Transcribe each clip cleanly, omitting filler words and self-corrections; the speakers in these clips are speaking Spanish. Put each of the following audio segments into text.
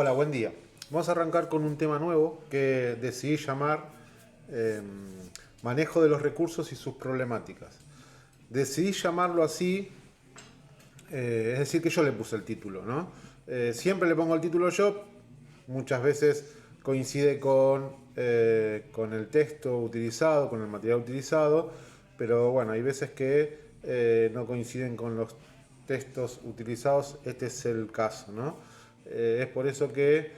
Hola, buen día. Vamos a arrancar con un tema nuevo que decidí llamar eh, manejo de los recursos y sus problemáticas. Decidí llamarlo así, es decir, que yo le puse el título, ¿no? Siempre le pongo el título yo, muchas veces coincide con el texto utilizado, con el material utilizado, pero bueno, hay veces que no coinciden con los textos utilizados, este es el caso, ¿no? Es por eso que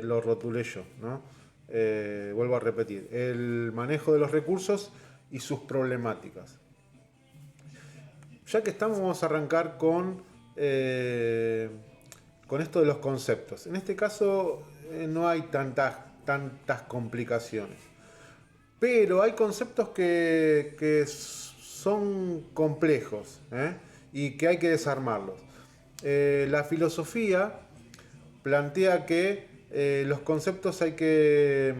lo rotulé yo, ¿no? Vuelvo a repetir, el manejo de los recursos y sus problemáticas. Ya que estamos, vamos a arrancar con esto de los conceptos. En este caso no hay tantas complicaciones, pero hay conceptos que son complejos, ¿eh? Y que hay que desarmarlos. La filosofía plantea que los conceptos hay que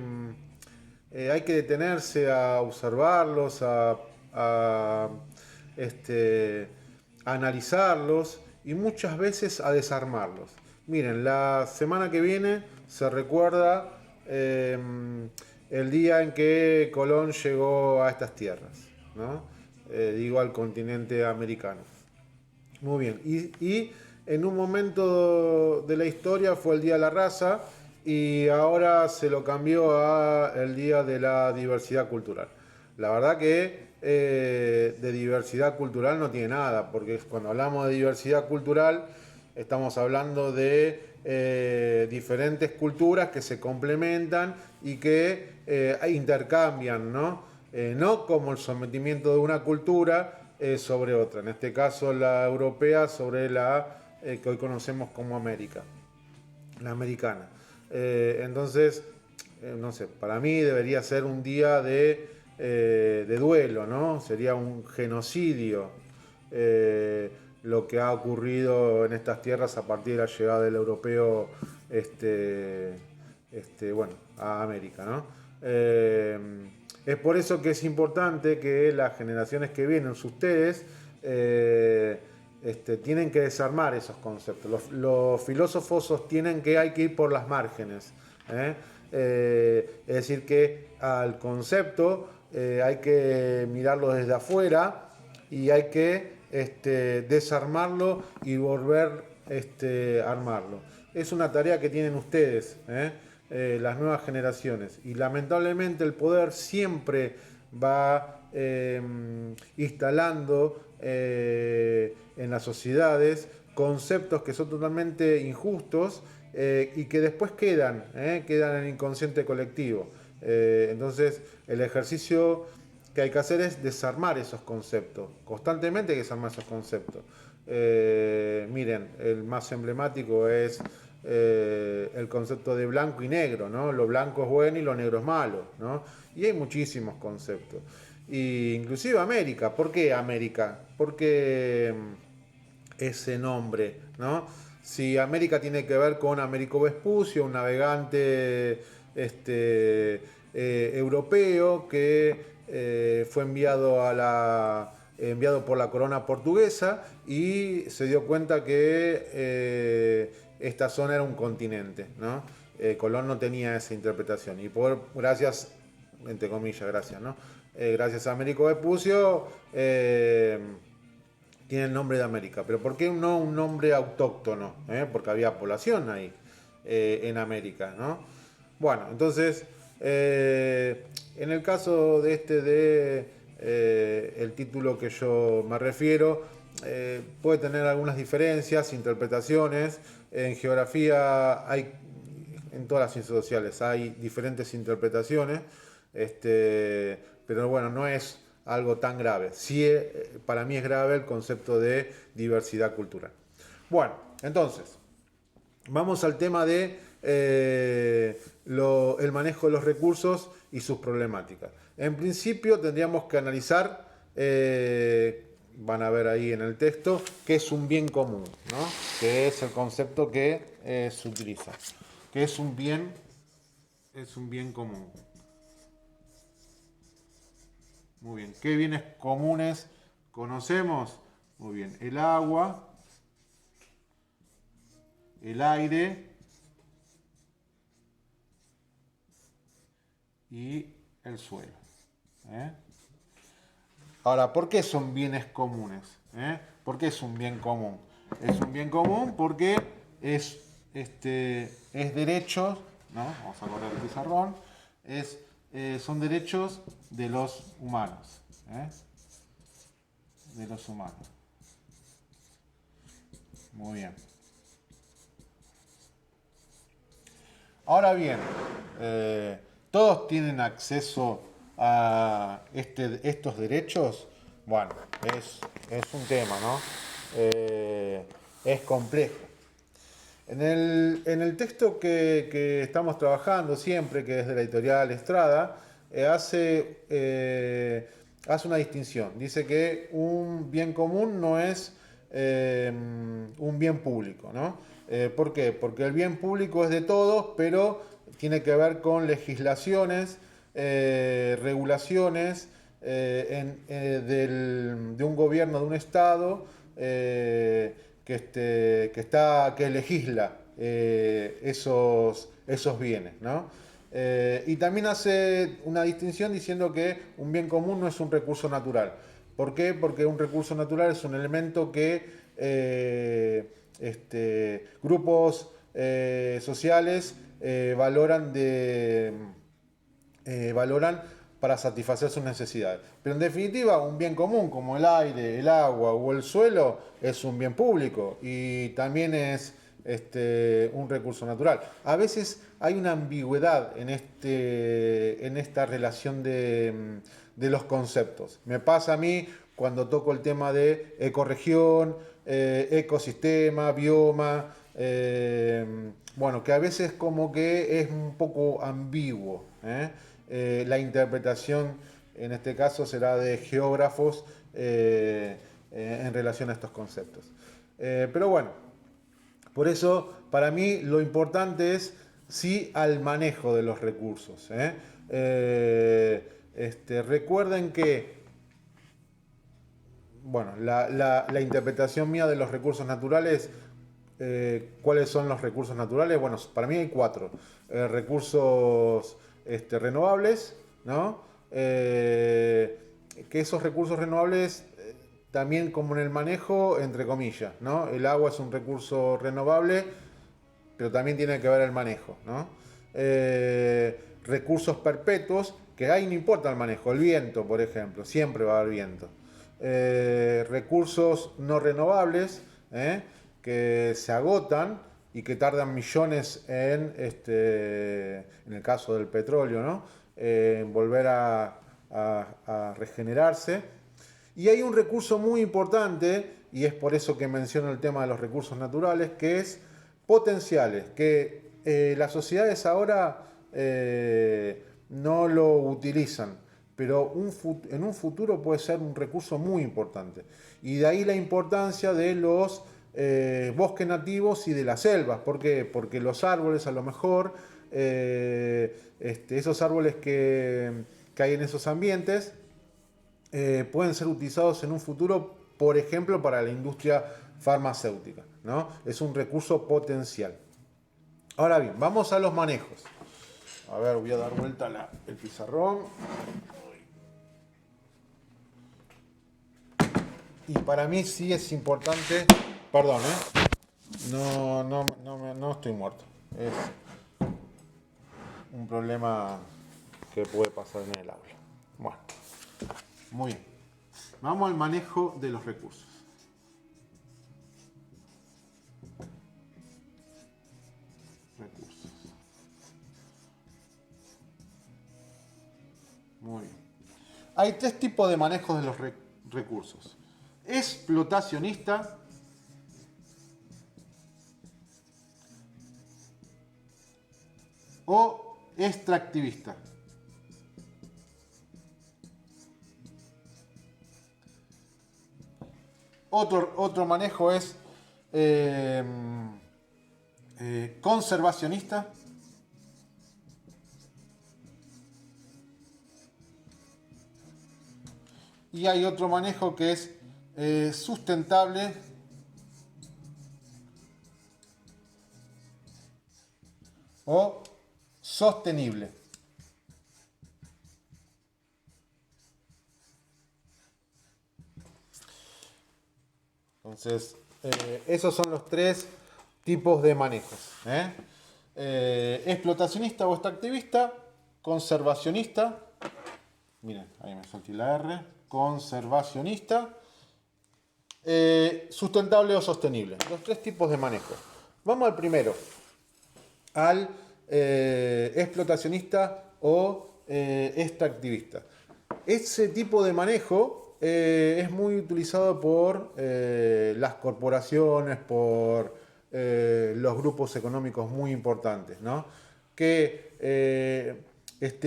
detenerse a observarlos, a, este, a analizarlos y muchas veces a desarmarlos. Miren, la semana que viene se recuerda el día en que Colón llegó a estas tierras, ¿no? Digo al continente americano. Muy bien. Y en un momento de la historia fue el Día de la Raza y ahora se lo cambió a el Día de la Diversidad Cultural. La verdad que de diversidad cultural no tiene nada, porque cuando hablamos de diversidad cultural estamos hablando de diferentes culturas que se complementan y que intercambian, ¿no? No como el sometimiento de una cultura sobre otra, en este caso la europea sobre la que hoy conocemos como América, la americana. Entonces, no sé, para mí debería ser un día de duelo, ¿no? Sería un genocidio lo que ha ocurrido en estas tierras a partir de la llegada del europeo bueno, a América, ¿no? Es por eso que es importante que las generaciones que vienen, ustedes, tienen que desarmar esos conceptos. Los filósofos sostienen que hay que ir por las márgenes. Es decir, que al concepto hay que mirarlo desde afuera y hay que desarmarlo y volver a armarlo. Es una tarea que tienen ustedes, las nuevas generaciones. Y lamentablemente el poder siempre va instalando en las sociedades conceptos que son totalmente injustos y que después quedan en el inconsciente colectivo. Entonces el ejercicio que hay que hacer es desarmar esos conceptos. Constantemente hay que desarmar esos conceptos. Miren, el más emblemático es el concepto de blanco y negro, ¿no? Lo blanco es bueno y lo negro es malo, ¿no? Y hay muchísimos conceptos. Y inclusive América. ¿Por qué América? Porque ese nombre, ¿no? Si América tiene que ver con Américo Vespucio, un navegante europeo que fue enviado por la corona portuguesa y se dio cuenta que esta zona era un continente, ¿no? Colón no tenía esa interpretación y gracias, entre comillas, gracias, ¿no? Gracias a Américo Vespucio tiene el nombre de América. Pero ¿por qué no un nombre autóctono? Porque había población ahí, en América, ¿no? Bueno, entonces, en el caso de el título que yo me refiero, puede tener algunas diferencias, interpretaciones. En geografía en todas las ciencias sociales hay diferentes interpretaciones, pero bueno, no es algo tan grave. Sí, para mí es grave el concepto de diversidad cultural. Bueno, entonces, vamos al tema de el manejo de los recursos y sus problemáticas. En principio tendríamos que analizar, van a ver ahí en el texto, qué es un bien común, ¿no? Que es el concepto que se utiliza. ¿Qué es un bien? Es un bien común. Muy bien. ¿Qué bienes comunes conocemos? Muy bien. El agua, el aire y el suelo. Ahora, ¿por qué son bienes comunes? ¿Por qué es un bien común? Es un bien común porque es derechos, ¿no? Vamos a correr el pizarrón. Son derechos de los humanos. De los humanos. Muy bien. Ahora bien, ¿todos tienen acceso a estos derechos? Bueno, es un tema, ¿no? Es complejo. En el texto que estamos trabajando siempre, que es de la editorial Estrada, hace una distinción. Dice que un bien común no es un bien público, ¿no? ¿Por qué? Porque el bien público es de todos, pero tiene que ver con legislaciones, regulaciones de un gobierno, de un Estado, que legisla esos bienes, ¿no? Y también hace una distinción diciendo que un bien común no es un recurso natural. ¿Por qué? Porque un recurso natural es un elemento que grupos sociales valoran para satisfacer sus necesidades. Pero en definitiva, un bien común como el aire, el agua o el suelo es un bien público y también es un recurso natural. A veces hay una ambigüedad en esta relación de los conceptos. Me pasa a mí cuando toco el tema de ecorregión, ecosistema, bioma, bueno, que a veces como que es un poco ambiguo. La interpretación en este caso será de geógrafos en relación a estos conceptos. Pero bueno, por eso para mí lo importante es sí al manejo de los recursos. Recuerden que bueno, la interpretación mía de los recursos naturales, ¿cuáles son los recursos naturales? Bueno, para mí hay cuatro. Recursos renovables, ¿no? Que esos recursos renovables también como en el manejo, entre comillas, ¿no? El agua es un recurso renovable, pero también tiene que ver el manejo, ¿no? Recursos perpetuos, que ahí no importa el manejo, el viento, por ejemplo, siempre va a haber viento. Recursos no renovables, que se agotan y que tardan millones en el caso del petróleo, ¿no? En volver a regenerarse. Y hay un recurso muy importante, y es por eso que menciono el tema de los recursos naturales, que es potenciales, que las sociedades ahora no lo utilizan, pero en un futuro puede ser un recurso muy importante. Y de ahí la importancia de los bosques nativos y de las selvas. ¿Por qué? Porque los árboles a lo mejor, esos árboles que hay en esos ambientes, pueden ser utilizados en un futuro, por ejemplo, para la industria farmacéutica, ¿no? Es un recurso potencial. Ahora bien, vamos a los manejos. A ver, voy a dar vuelta el pizarrón. Y para mí sí es importante, perdón, no estoy muerto. Es un problema que puede pasar en el aula. Bueno, muy bien. Vamos al manejo de los recursos. Recursos. Muy bien. Hay tres tipos de manejo de los recursos. Explotacionista, o extractivista. Otro manejo es conservacionista. Y hay otro manejo que es sustentable o sostenible. Entonces, esos son los tres tipos de manejos. Explotacionista o extractivista, conservacionista, miren, ahí me salté la R, conservacionista, sustentable o sostenible. Los tres tipos de manejo. Vamos al primero, al explotacionista o extractivista. Ese tipo de manejo es muy utilizado por las corporaciones, por los grupos económicos muy importantes, ¿no? Que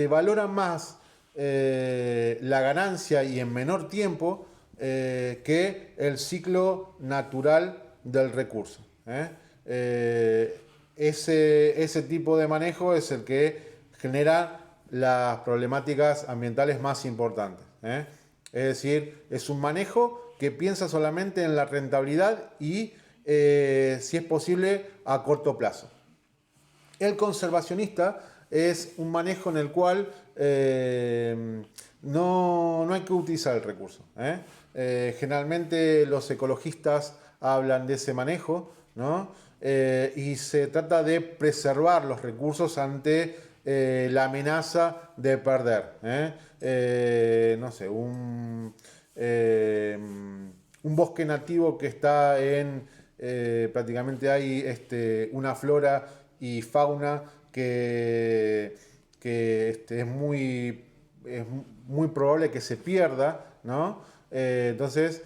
valoran más la ganancia y en menor tiempo que el ciclo natural del recurso. Ese tipo de manejo es el que genera las problemáticas ambientales más importantes. Es decir, es un manejo que piensa solamente en la rentabilidad y, si es posible, a corto plazo. El conservacionista es un manejo en el cual no hay que utilizar el recurso. Generalmente los ecologistas hablan de ese manejo, ¿no? Y se trata de preservar los recursos ante la amenaza de perder. No sé, un bosque nativo que está en... prácticamente hay una flora y fauna que es muy probable que se pierda, ¿no? Entonces,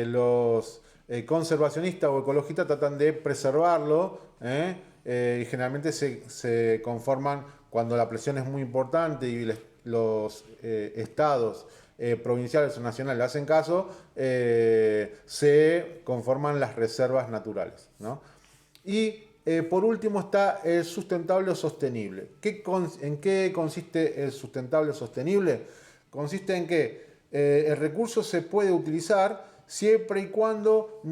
los conservacionistas o ecologistas tratan de preservarlo, y generalmente se conforman cuando la presión es muy importante y los estados provinciales o nacionales le hacen caso, se conforman las reservas naturales, ¿no? Y por último está el sustentable o sostenible. ¿En qué consiste el sustentable o sostenible? Consiste en que el recurso se puede utilizar siempre y cuando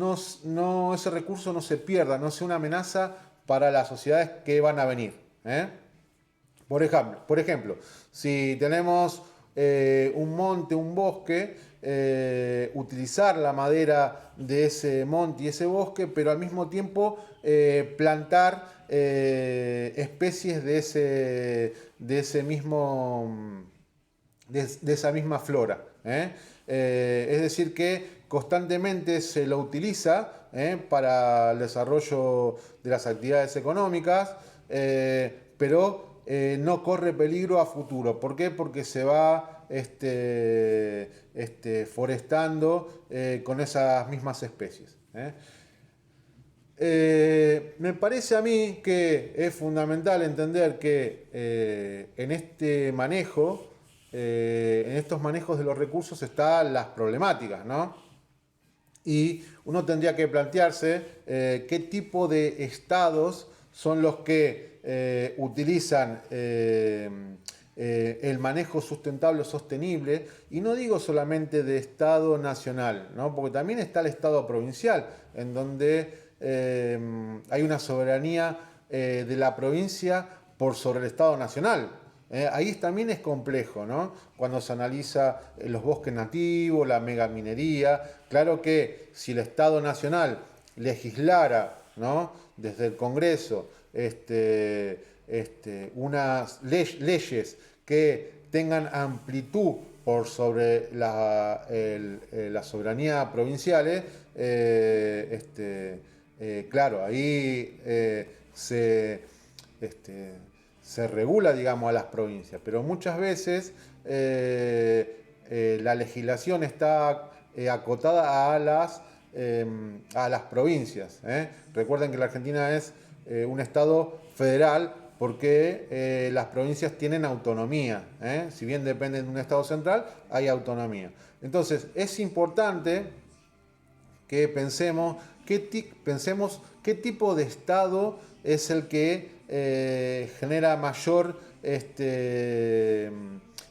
ese recurso no se pierda, no sea una amenaza para las sociedades que van a venir. Por ejemplo, si tenemos un monte, un bosque, utilizar la madera de ese monte y ese bosque, pero al mismo tiempo plantar especies de esa misma flora. Es decir, que constantemente se lo utiliza para el desarrollo de las actividades económicas, pero no corre peligro a futuro. ¿Por qué? Porque se va forestando con esas mismas especies. Me parece a mí que es fundamental entender que en este manejo, en estos manejos de los recursos están las problemáticas, ¿no? Y uno tendría que plantearse qué tipo de estados son los que utilizan el manejo sustentable o sostenible, y no digo solamente de estado nacional, ¿no? Porque también está el estado provincial, en donde hay una soberanía de la provincia por sobre el estado nacional. Ahí también es complejo, ¿no? Cuando se analiza los bosques nativos, la megaminería. Claro que si el Estado Nacional legislara, ¿no?, desde el Congreso unas leyes que tengan amplitud por sobre la soberanía provincial, claro, ahí se regula, digamos, a las provincias, pero muchas veces la legislación está acotada a las provincias. Recuerden que la Argentina es un estado federal porque las provincias tienen autonomía. Si bien dependen de un estado central, hay autonomía. Entonces, es importante que pensemos qué tipo de estado es el que genera mayor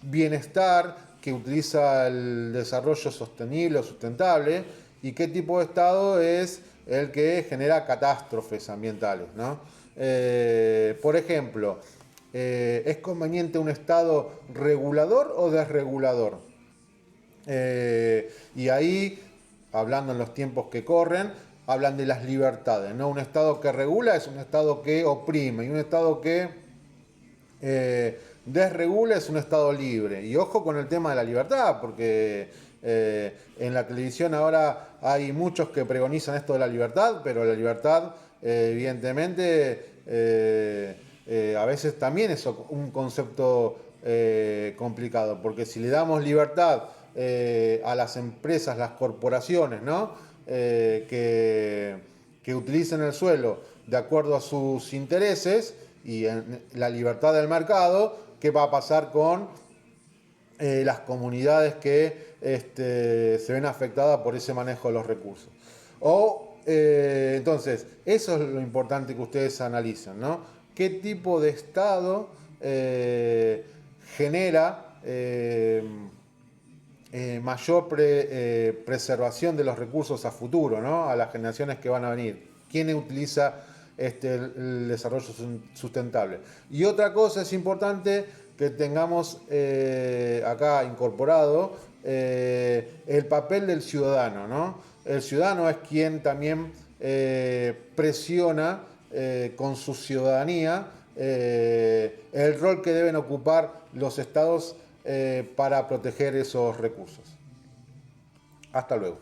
bienestar, que utiliza el desarrollo sostenible o sustentable, y qué tipo de estado es el que genera catástrofes ambientales, ¿no? Por ejemplo, ¿es conveniente un estado regulador o desregulador? Y ahí hablando en los tiempos que corren, hablan de las libertades, ¿no? Un Estado que regula es un Estado que oprime, y un Estado que desregula es un Estado libre. Y ojo con el tema de la libertad, porque en la televisión ahora hay muchos que pregonizan esto de la libertad, pero la libertad, evidentemente, a veces también es un concepto complicado, porque si le damos libertad a las empresas, las corporaciones, ¿no? Que utilicen el suelo de acuerdo a sus intereses y en la libertad del mercado, ¿qué va a pasar con las comunidades que se ven afectadas por ese manejo de los recursos? Entonces, eso es lo importante que ustedes analicen, ¿no? ¿Qué tipo de Estado genera mayor preservación de los recursos a futuro, ¿no? A las generaciones que van a venir? ¿Quién utiliza el desarrollo sustentable? Y otra cosa es importante que tengamos acá incorporado el papel del ciudadano, ¿no? El ciudadano es quien también presiona con su ciudadanía el rol que deben ocupar los estados para proteger esos recursos. Hasta luego.